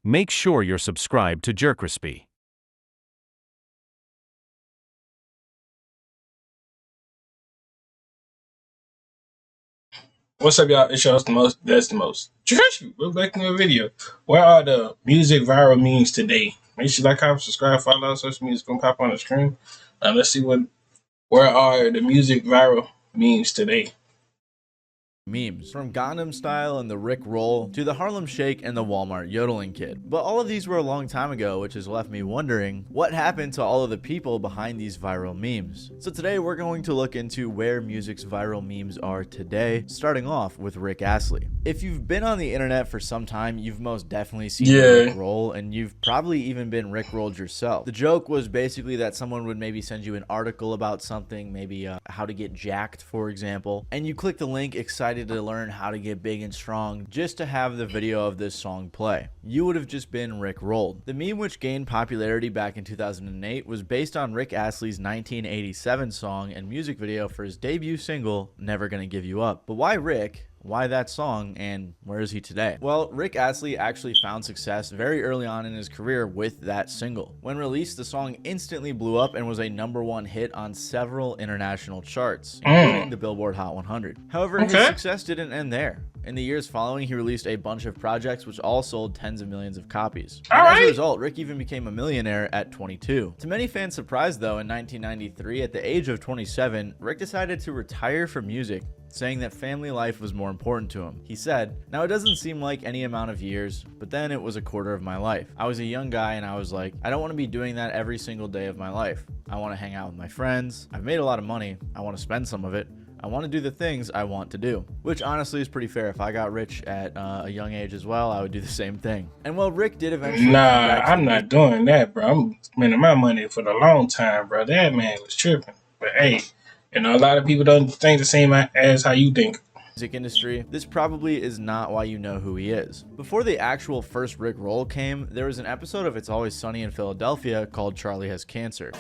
Make sure you're subscribed to JerCrispy. What's up, y'all? It's your host, the most. That's the most. JerCrispy. We're back in the video. Where are the music viral memes today? Make sure you like, comment, subscribe, follow us. Social media is gonna pop on the screen. Let's see where are the music viral memes today? Memes, from Gangnam Style and the Rick Roll to the Harlem Shake and the Walmart yodeling kid. But all of these were a long time ago, which has left me wondering what happened to all of the people behind these viral memes. So today we're going to look into where music's viral memes are today, starting off with Rick Astley. If you've been on the internet for some time, you've most definitely seen the Rick Roll, and you've probably even been Rick rolled yourself. The joke was basically that someone would maybe send you an article about something, maybe how to get jacked, for example, and you click the link excited to learn how to get big and strong just to have the video of this song play. You would have just been Rick rolled. The meme, which gained popularity back in 2008, was based on Rick Astley's 1987 song and music video for his debut single, Never Gonna Give You Up. But why Rick? Why that song, and where is he today? Well, Rick Astley actually found success very early on in his career with that single. When released, the song instantly blew up and was a #1 hit on several international charts, including the Billboard Hot 100. However, his success didn't end there. In the years following, he released a bunch of projects which all sold tens of millions of copies. As a result, Rick even became a millionaire at 22. To many fans' surprise, though, in 1993, at the age of 27, Rick decided to retire from music, saying that family life was more important to him. He said, "Now it doesn't seem like any amount of years, but then it was a quarter of my life. I was a young guy and I was like, I don't want to be doing that every single day of my life. I want to hang out with my friends. I've made a lot of money. I want to spend some of it. I want to do the things I want to do." Which honestly is pretty fair. If I got rich at a young age as well, I would do the same thing. And while Rick did eventually... Nah, I'm not doing that, bro. I'm spending my money for the long time, bro. That man was tripping. But hey, you know, a lot of people don't think the same as how you think. Music industry, this probably is not why you know who he is. Before the actual first Rick Roll came, there was an episode of It's Always Sunny in Philadelphia called Charlie Has Cancer.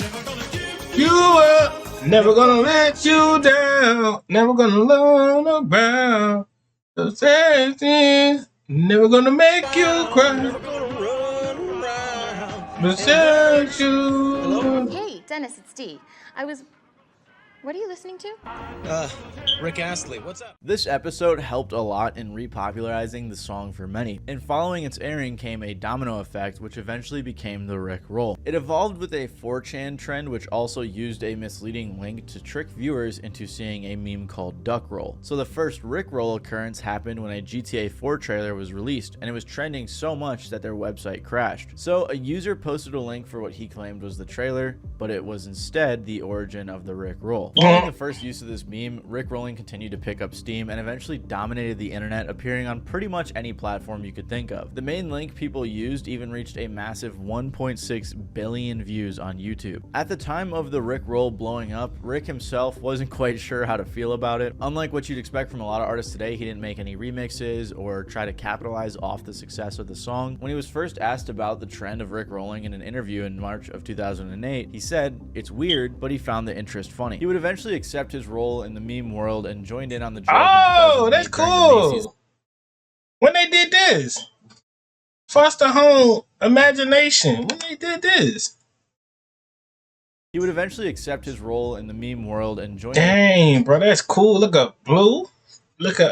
You up, never gonna let you down, never gonna learn about the sad things, never gonna make you cry. Hey, Dennis, it's Dee. What are you listening to? Rick Astley, what's up? This episode helped a lot in repopularizing the song for many, and following its airing came a domino effect which eventually became the Rick Roll. It evolved with a 4chan trend which also used a misleading link to trick viewers into seeing a meme called Duck Roll. So the first Rick Roll occurrence happened when a GTA 4 trailer was released, and it was trending so much that their website crashed. So a user posted a link for what he claimed was the trailer, but it was instead the origin of the Rick Roll. Following the first use of this meme, Rick rolling continued to pick up steam and eventually dominated the internet, appearing on pretty much any platform you could think of. The main link people used even reached a massive 1.6 billion views on YouTube. At the time of the Rick Roll blowing up, Rick himself wasn't quite sure how to feel about it. Unlike what you'd expect from a lot of artists today, he didn't make any remixes or try to capitalize off the success of the song. When he was first asked about the trend of Rick rolling in an interview in March of 2008, he said, "It's weird, but he found the interest funny." He would eventually accept his role in the meme world and joined in on the joke. Oh, that's cool. When they did this, foster home imagination. When they did this, he would eventually accept his role in the meme world and join. Dang, bro, that's cool. Look at Blue. Look at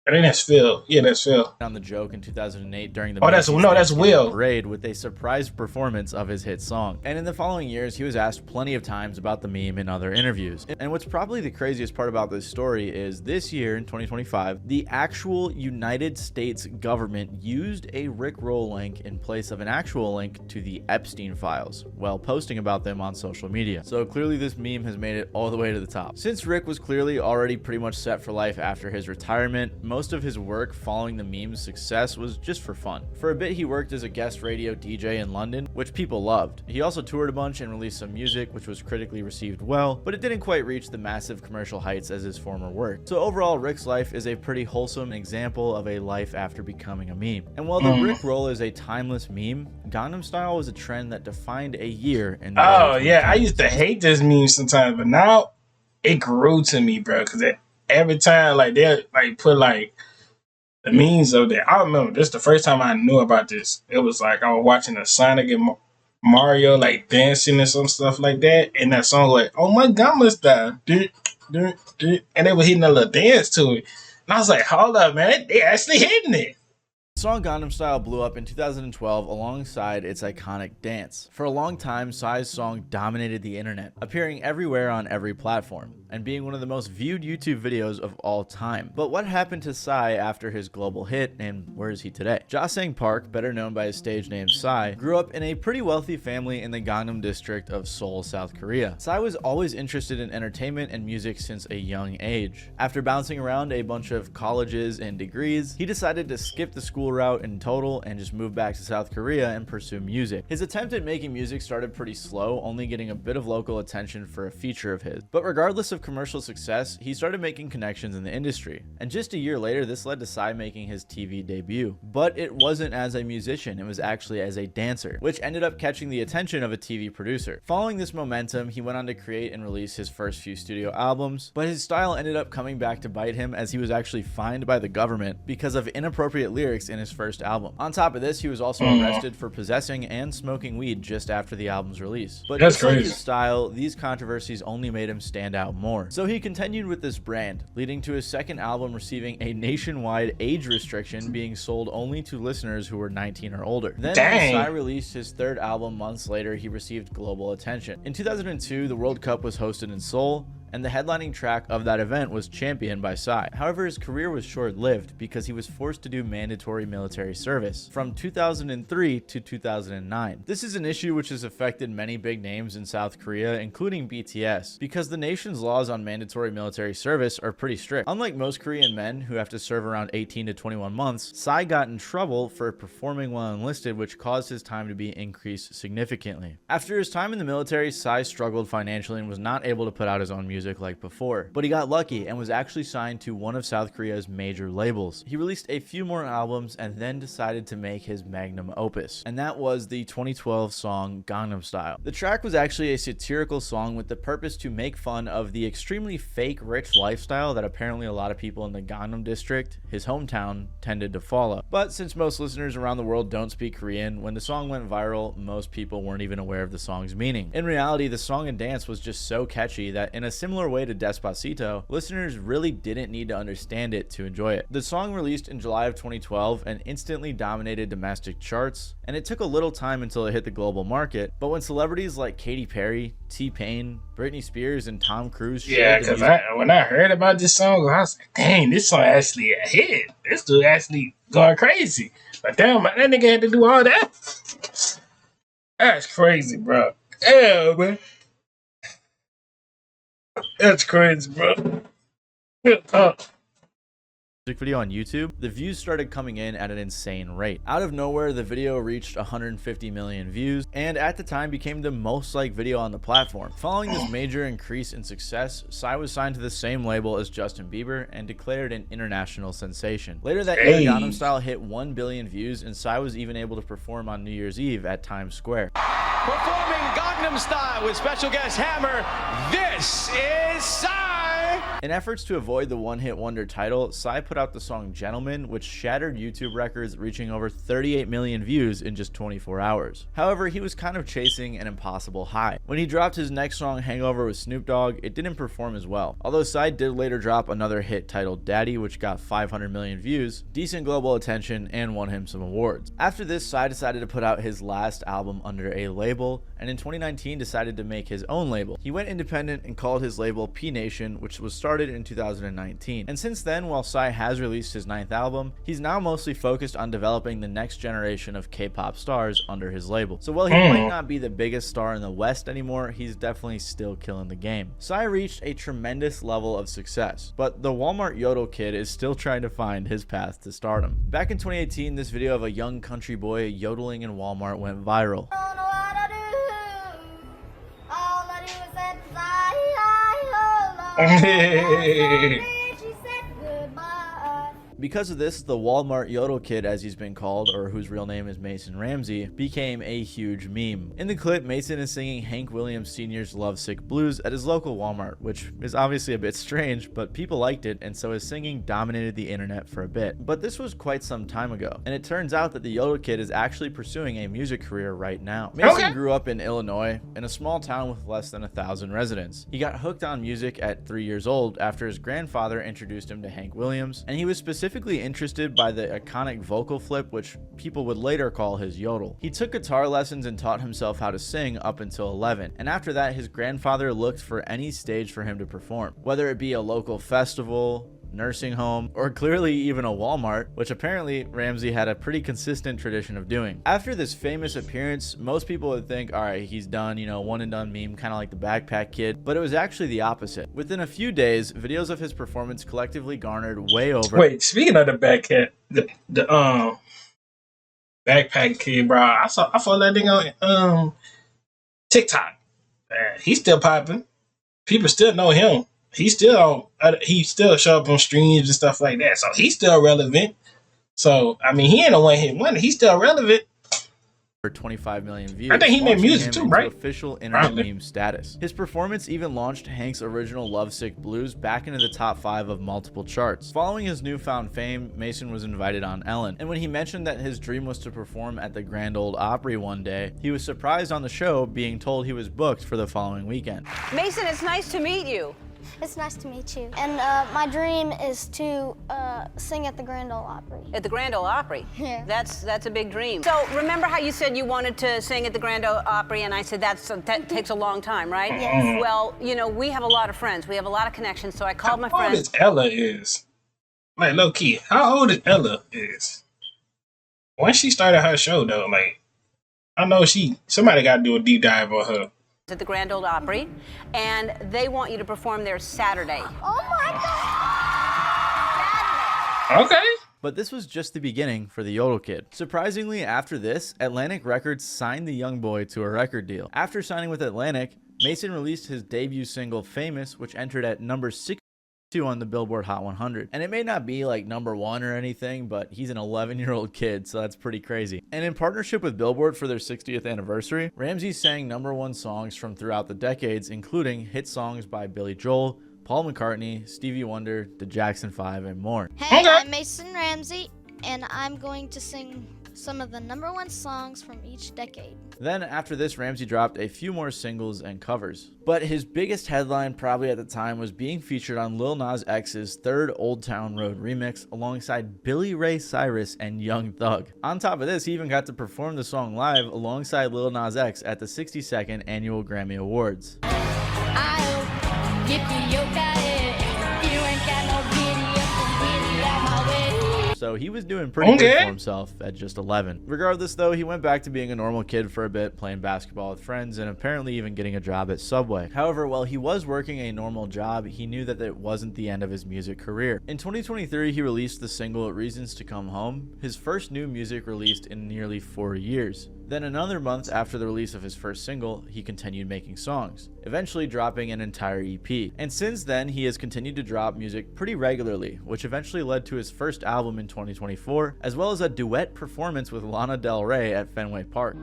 I think that's Phil. Yeah, that's Phil. On the joke in 2008 during the that's Will parade with a surprise performance of his hit song. And in the following years, he was asked plenty of times about the meme in other interviews. And what's probably the craziest part about this story is this year in 2025, the actual United States government used a Rick Roll link in place of an actual link to the Epstein files while posting about them on social media. So clearly this meme has made it all the way to the top. Since Rick was clearly already pretty much set for life after his retirement, most of his work following the meme's success was just for fun. For a bit, he worked as a guest radio DJ in London, which people loved. He also toured a bunch and released some music, which was critically received well, but it didn't quite reach the massive commercial heights as his former work. So overall, Rick's life is a pretty wholesome example of a life after becoming a meme. And while the Rick Roll is a timeless meme, Gangnam Style was a trend that defined a year in the I used to hate this meme sometimes, but now it grew to me, bro, because every time like they like put like the means of that. I remember this the first time I knew about this. It was like I was watching a Sonic and Mario like dancing and some stuff like that, and that song like, "Oh my Gangnam Style," and they were hitting a little dance to it, and I was like, "Hold up, man, they actually hitting it." The song Gangnam Style blew up in 2012 alongside its iconic dance. For a long time, Psy's song dominated the internet, appearing everywhere on every platform, and being one of the most viewed YouTube videos of all time. But what happened to Psy after his global hit, and where is he today? Ja-sang Park, better known by his stage name Psy, grew up in a pretty wealthy family in the Gangnam district of Seoul, South Korea. Psy was always interested in entertainment and music since a young age. After bouncing around a bunch of colleges and degrees, he decided to skip the school route in total and just move back to South Korea and pursue music. His attempt at making music started pretty slow, only getting a bit of local attention for a feature of his. But regardless of commercial success, he started making connections in the industry. And just a year later, this led to Psy making his TV debut. But it wasn't as a musician, it was actually as a dancer, which ended up catching the attention of a TV producer. Following this momentum, he went on to create and release his first few studio albums, but his style ended up coming back to bite him as he was actually fined by the government because of inappropriate lyrics in his first album. On top of this, he was also arrested for possessing and smoking weed just after the album's release. But That's just like crazy. his style, these controversies only made him stand out more. So he continued with this brand, leading to his second album receiving a nationwide age restriction, being sold only to listeners who were 19 or older. Then when Psy released his third album months later, he received global attention. In 2002, the World Cup was hosted in Seoul, and the headlining track of that event was Champion by Psy. However, his career was short-lived because he was forced to do mandatory military service from 2003 to 2009. This is an issue which has affected many big names in South Korea, including BTS, because the nation's laws on mandatory military service are pretty strict. Unlike most Korean men who have to serve around 18 to 21 months, Psy got in trouble for performing while enlisted, which caused his time to be increased significantly. After his time in the military, Psy struggled financially and was not able to put out his own music like before, but he got lucky and was actually signed to one of South Korea's major labels. He released a few more albums and then decided to make his magnum opus, and that was the 2012 song Gangnam Style. The track was actually a satirical song with the purpose to make fun of the extremely fake rich lifestyle that apparently a lot of people in the Gangnam district, his hometown, tended to follow. But since most listeners around the world don't speak Korean, when the song went viral, most people weren't even aware of the song's meaning. In reality, the song and dance was just so catchy that in a similar way to Despacito, listeners really didn't need to understand it to enjoy it. The song released in July of 2012 and instantly dominated domestic charts, and it took a little time until it hit the global market, but when celebrities like Katy Perry, T-Pain, Britney Spears, and Tom Cruise shared the music, when I heard about this song, I was like, dang, this song actually a hit. This dude actually going crazy. But damn, that nigga had to do all that? That's crazy, bro. Yeah, man. That's crazy, bro. music video on YouTube, the views started coming in at an insane rate. Out of nowhere, the video reached 150 million views, and at the time became the most liked video on the platform. Following this major increase in success, Psy was signed to the same label as Justin Bieber and declared an international sensation. Later that year, Gangnam Style hit 1 billion views, and Psy was even able to perform on New Year's Eve at Times Square. Performing Gangnam Style with special guest Hammer, this is Psy! In efforts to avoid the one-hit wonder title, Psy put out the song Gentleman, which shattered YouTube records, reaching over 38 million views in just 24 hours. However, he was kind of chasing an impossible high. When he dropped his next song, Hangover with Snoop Dogg, it didn't perform as well. Although Psy did later drop another hit titled Daddy, which got 500 million views, decent global attention, and won him some awards. After this, Psy decided to put out his last album under a label, and in 2019 decided to make his own label. He went independent and called his label P Nation, which was started in 2019. And since then, while Psy has released his 9th album, he's now mostly focused on developing the next generation of K-pop stars under his label. So while he might not be the biggest star in the West anymore, he's definitely still killing the game. Psy reached a tremendous level of success, but the Walmart Yodel kid is still trying to find his path to stardom. Back in 2018, this video of a young country boy yodeling in Walmart went viral. Because of this, the Walmart Yodel Kid, as he's been called, or whose real name is Mason Ramsey, became a huge meme. In the clip, Mason is singing Hank Williams Sr.'s Lovesick Blues at his local Walmart, which is obviously a bit strange, but people liked it, and so his singing dominated the internet for a bit. But this was quite some time ago, and it turns out that the Yodel Kid is actually pursuing a music career right now. Mason grew up in Illinois, in a small town with less than 1,000 residents. He got hooked on music at 3 years old after his grandfather introduced him to Hank Williams, and he was specifically interested by the iconic vocal flip, which people would later call his yodel. He took guitar lessons and taught himself how to sing up until 11, and after that his grandfather looked for any stage for him to perform, whether it be a local festival, nursing home, or clearly even a Walmart, which apparently Ramsey had a pretty consistent tradition of doing. After this famous appearance, most people would think, alright, he's done, one and done meme, kind of like the Backpack Kid, but it was actually the opposite. Within a few days, videos of his performance collectively garnered way over— Wait, speaking of the Backpack, the Backpack Kid, bro, I saw that thing on TikTok. He's still popping. People still know him. He still show up on streams and stuff like that. So he's still relevant. So I mean, he ain't a one-hit wonder. He's still relevant. 25 million views. I think he made music too, right? Official internet meme status. His performance even launched Hank's original Lovesick Blues back into the top 5 of multiple charts. Following his newfound fame, Mason was invited on Ellen, and when he mentioned that his dream was to perform at the Grand Ole Opry one day, he was surprised on the show being told he was booked for the following weekend. Mason, it's nice to meet you. It's nice to meet you. And my dream is to sing at the Grand Ole Opry. At the Grand Ole Opry? Yeah. That's a big dream. So remember how you said you wanted to sing at the Grand Ole Opry, and I said that takes a long time, right? Yes. Well, we have a lot of friends. We have a lot of connections, so I called my How old friends. is Ella is? Like, low key, how old is Ella is? When she started her show, though, like, I know somebody got to do a deep dive on her. At the Grand Ole Opry, and they want you to perform there Saturday. Oh my God! Okay. But this was just the beginning for the Yodel Kid. Surprisingly, after this, Atlantic Records signed the young boy to a record deal. After signing with Atlantic, Mason released his debut single, Famous, which entered at number 62 on the Billboard Hot 100. And it may not be like number 1 or anything, but he's an 11-year-old kid, so that's pretty crazy. And in partnership with Billboard for their 60th anniversary, Ramsey sang #1 songs from throughout the decades, including hit songs by Billy Joel, Paul McCartney, Stevie Wonder, the Jackson 5, and more. Hey, I'm Mason Ramsey, and I'm going to sing some of the #1 songs from each decade. Then after this, Ramsey dropped a few more singles and covers. But his biggest headline probably at the time was being featured on Lil Nas X's third Old Town Road remix alongside Billy Ray Cyrus and Young Thug. On top of this, he even got to perform the song live alongside Lil Nas X at the 62nd Annual Grammy Awards. So he was doing pretty good for himself at just 11. Regardless though, he went back to being a normal kid for a bit, playing basketball with friends and apparently even getting a job at Subway. However, while he was working a normal job, he knew that it wasn't the end of his music career. In 2023, he released the single Reasons to Come Home, his first new music released in nearly 4 years. Then another month after the release of his first single, he continued making songs, eventually dropping an entire EP. And since then, he has continued to drop music pretty regularly, which eventually led to his first album in 2024, as well as a duet performance with Lana Del Rey at Fenway Park.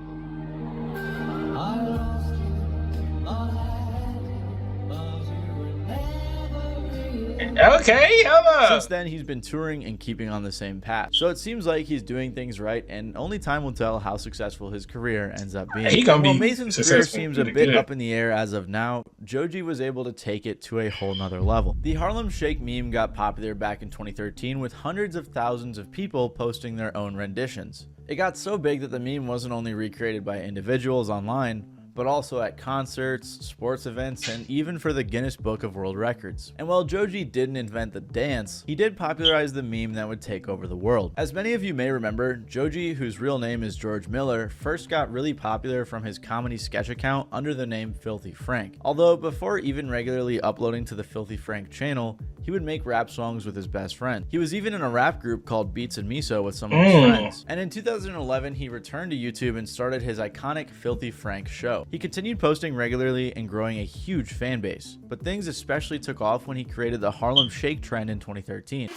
Okay, hello. Since then, he's been touring and keeping on the same path. So it seems like he's doing things right, and only time will tell how successful his career ends up being. While Mason's career seems a bit up in the air as of now, Joji was able to take it to a whole nother level. The Harlem Shake meme got popular back in 2013 with hundreds of thousands of people posting their own renditions. It got so big that the meme wasn't only recreated by individuals online, but also at concerts, sports events, and even for the Guinness Book of World Records. And while Joji didn't invent the dance, he did popularize the meme that would take over the world. As many of you may remember, Joji, whose real name is George Miller, first got really popular from his comedy sketch account under the name Filthy Frank. Although before even regularly uploading to the Filthy Frank channel, he would make rap songs with his best friend. He was even in a rap group called Beats and Miso with some of his friends. And in 2011, he returned to YouTube and started his iconic Filthy Frank show. He continued posting regularly and growing a huge fan base, but things especially took off when he created the Harlem Shake trend in 2013.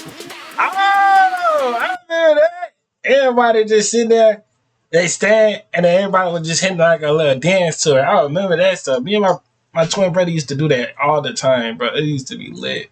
Oh, I remember that. Everybody just sitting there, they stand, and then everybody was just hitting like a little dance to it. I remember that stuff. Me and my twin brother used to do that all the time, bro. It used to be lit.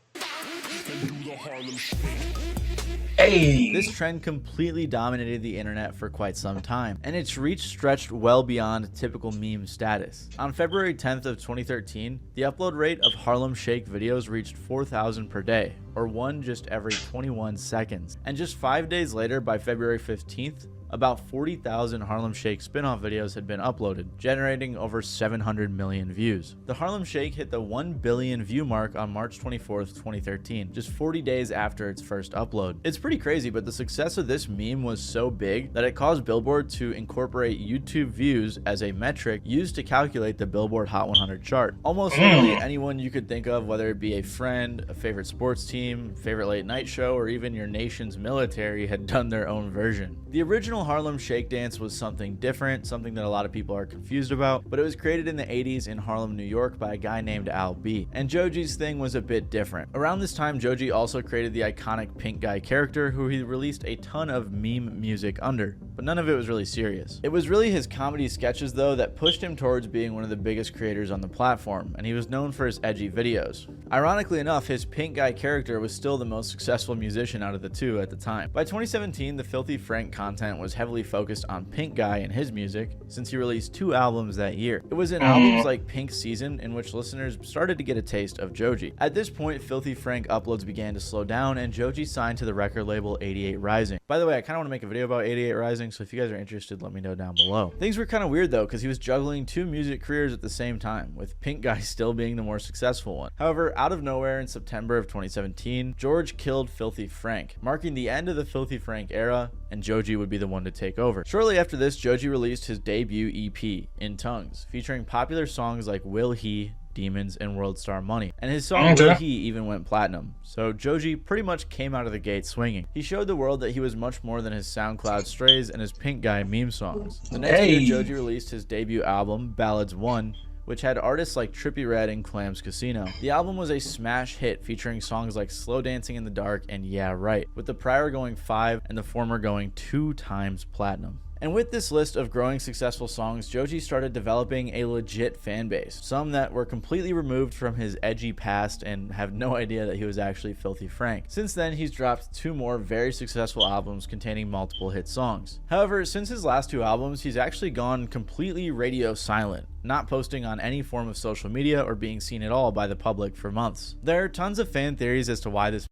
Hey. This trend completely dominated the internet for quite some time, and its reach stretched well beyond typical meme status. On February 10th of 2013, the upload rate of Harlem Shake videos reached 4,000 per day, or one just every 21 seconds. And just 5 days later, by February 15th, about 40,000 Harlem Shake spin-off videos had been uploaded, generating over 700 million views. The Harlem Shake hit the 1 billion view mark on March 24th, 2013, just 40 days after its first upload. It's pretty crazy, but the success of this meme was so big that it caused Billboard to incorporate YouTube views as a metric used to calculate the Billboard Hot 100 chart. Almost literally anyone you could think of, whether it be a friend, a favorite sports team, favorite late night show, or even your nation's military, had done their own version. The original Harlem Shake dance was something different, something that a lot of people are confused about, but it was created in the 80s in Harlem, New York by a guy named Al B. And Joji's thing was a bit different. Around this time, Joji also created the iconic pink guy character, who he released a ton of meme music under, but none of it was really serious. It was really his comedy sketches though that pushed him towards being one of the biggest creators on the platform, and he was known for his edgy videos. Ironically enough, his pink guy character was still the most successful musician out of the two at the time. By 2017, the Filthy Frank content was heavily focused on Pink Guy and his music, since he released 2 albums that year. It was in albums like Pink Season in which listeners started to get a taste of Joji. At this point, Filthy Frank uploads began to slow down, and Joji signed to the record label 88 Rising. By the way, I kind of want to make a video about 88 Rising, so if you guys are interested, let me know down below. Things were kind of weird though, because he was juggling 2 music careers at the same time, with Pink Guy still being the more successful one. However, out of nowhere in September of 2017, George killed Filthy Frank, marking the end of the Filthy Frank era, and Joji would be the one to take over. Shortly after this, Joji released his debut EP, In Tongues, featuring popular songs like Will He, Demons, and World Star Money. And his song Will He even went platinum. So Joji pretty much came out of the gate swinging. He showed the world that he was much more than his SoundCloud strays and his Pink Guy meme songs. The next year, Joji released his debut album, Ballads 1, which had artists like Trippie Redd and Clams Casino. The album was a smash hit featuring songs like Slow Dancing in the Dark and Yeah Right, with the prior going 5 and the former going 2 times platinum. And with this list of growing successful songs, Joji started developing a legit fan base, some that were completely removed from his edgy past and have no idea that he was actually Filthy Frank. Since then, he's dropped 2 more very successful albums containing multiple hit songs. However, since his last 2 albums, he's actually gone completely radio silent, not posting on any form of social media or being seen at all by the public for months. There are tons of fan theories as to why this,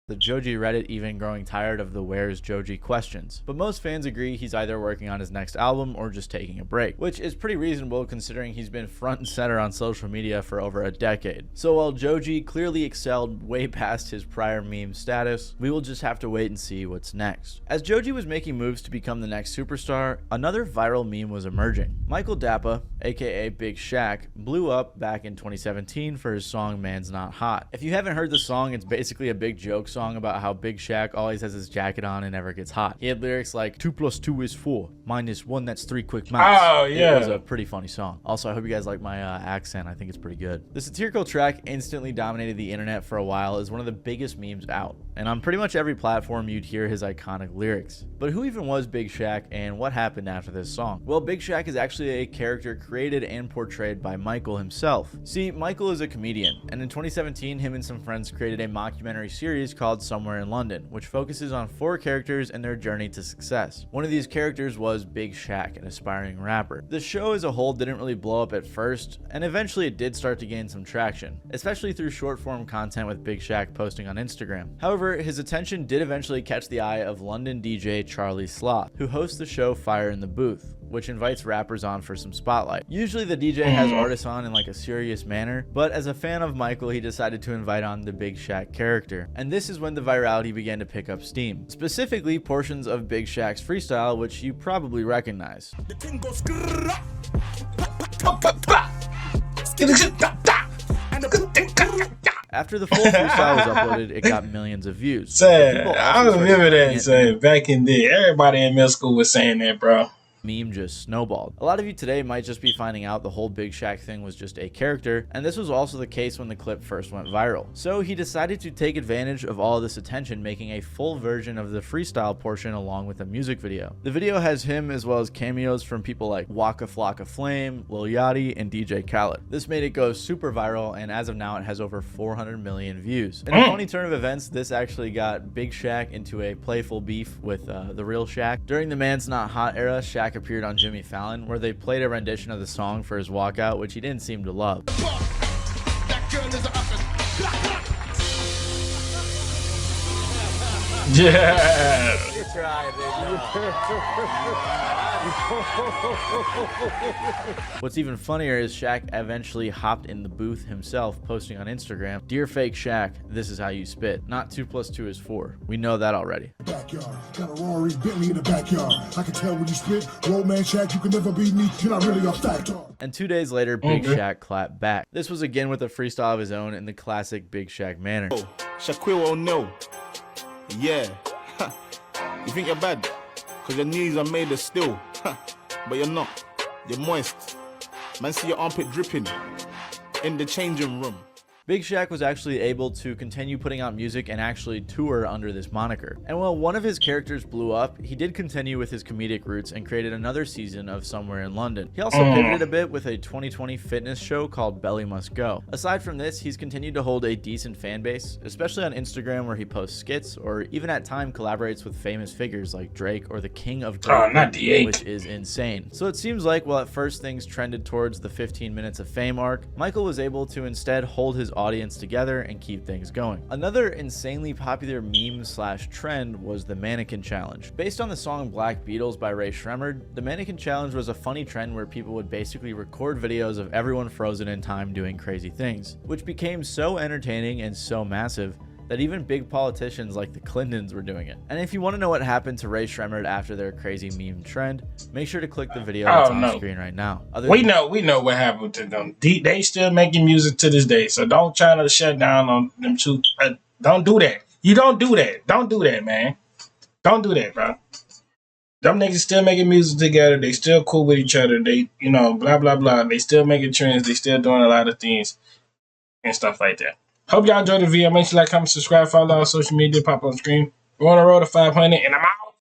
the Joji Reddit even growing tired of the "Where's Joji" questions, but most fans agree he's either working on his next album or just taking a break, which is pretty reasonable considering he's been front and center on social media for over a decade. So while Joji clearly excelled way past his prior meme status, we will just have to wait and see what's next. As Joji was making moves to become the next superstar, another viral meme was emerging. Michael Dappa, aka Big Shaq, blew up back in 2017 for his song Man's Not Hot. If you haven't heard the song, it's basically a big joke song about how Big Shaq always has his jacket on and never gets hot. He had lyrics like 2 + 2 is 4, -1 that's 3 quick months. Oh yeah, it was a pretty funny song. Also, I hope you guys like my accent. I think it's pretty good. The satirical track instantly dominated the internet for a while as one of the biggest memes out, and on pretty much every platform you'd hear his iconic lyrics. But who even was Big Shaq, and what happened after this song? Well, Big Shaq is actually a character created and portrayed by Michael himself. See, Michael is a comedian, and in 2017 him and some friends created a mockumentary series called Somewhere in London, which focuses on 4 characters and their journey to success. One of these characters was Big Shaq, an aspiring rapper. The show as a whole didn't really blow up at first, and eventually it did start to gain some traction, especially through short form content with Big Shaq posting on Instagram. However, his attention did eventually catch the eye of London DJ Charlie Sloth, who hosts the show Fire in the Booth, which invites rappers on for some spotlight. Usually the DJ has artists on in like a serious manner, but as a fan of Michael, he decided to invite on the Big Shaq character. And this is when the virality began to pick up steam. Specifically, portions of Big Shaq's freestyle, which you probably recognize. After the full freestyle was uploaded, it got millions of views. I remember that. Back in the day, everybody in middle school was saying that, bro. meme just snowballed. A lot of you today might just be finding out the whole Big Shaq thing was just a character, and this was also the case when the clip first went viral. So he decided to take advantage of all this attention, making a full version of the freestyle portion along with a music video. The video has him as well as cameos from people like Waka Flocka Flame, Lil Yachty, and DJ Khaled. This made it go super viral, and as of now it has over 400 million views. In a funny turn of events, this actually got Big Shaq into a playful beef with the real Shaq. During the Man's Not Hot era, Shaq appeared on Jimmy Fallon, where they played a rendition of the song for his walkout, which he didn't seem to love. Yeah. What's even funnier is Shaq eventually hopped in the booth himself, posting on Instagram, "Dear fake Shaq, this is how you spit. Not 2 + 2 is 4. We know that already." Backyard, got a Rory Bentley in the backyard. I can tell when you spit. Road man Shaq, you can never beat me. You're not really a factor. And 2 days later, Big Shaq clapped back. This was again with a freestyle of his own in the classic Big Shaq manner. Oh, Shaquille O'Neal. Yeah. You think you're bad? Cause your knees are made of steel. But you're not. You're moist. Man, see your armpit dripping in the changing room. Big Shaq was actually able to continue putting out music and actually tour under this moniker. And while one of his characters blew up, he did continue with his comedic roots and created another season of Somewhere in London. He also pivoted a bit with a 2020 fitness show called Belly Must Go. Aside from this, he's continued to hold a decent fan base, especially on Instagram where he posts skits or even at time collaborates with famous figures like Drake or the King of Drake, which is insane. So it seems like while at first things trended towards the 15 minutes of fame arc, Michael was able to instead hold his audience together and keep things going. Another insanely popular meme/trend was the mannequin challenge. Based on the song Black Beatles by Ray Shremmerd, the mannequin challenge was a funny trend where people would basically record videos of everyone frozen in time doing crazy things, which became so entertaining and so massive that even big politicians like the Clintons were doing it. And if you want to know what happened to Ray Shremmerd after their crazy meme trend, make sure to click the video that's on screen right now. We know what happened to them. They still making music to this day, so don't try to shut down on them too. Don't do that. You don't do that. Don't do that, man. Don't do that, bro. Them niggas still making music together. They still cool with each other. They, blah, blah, blah. They still making trends. They still doing a lot of things and stuff like that. Hope y'all enjoyed the video. Make sure you like, comment, subscribe, follow on social media, pop on screen. We're on the road to 500, and I'm out.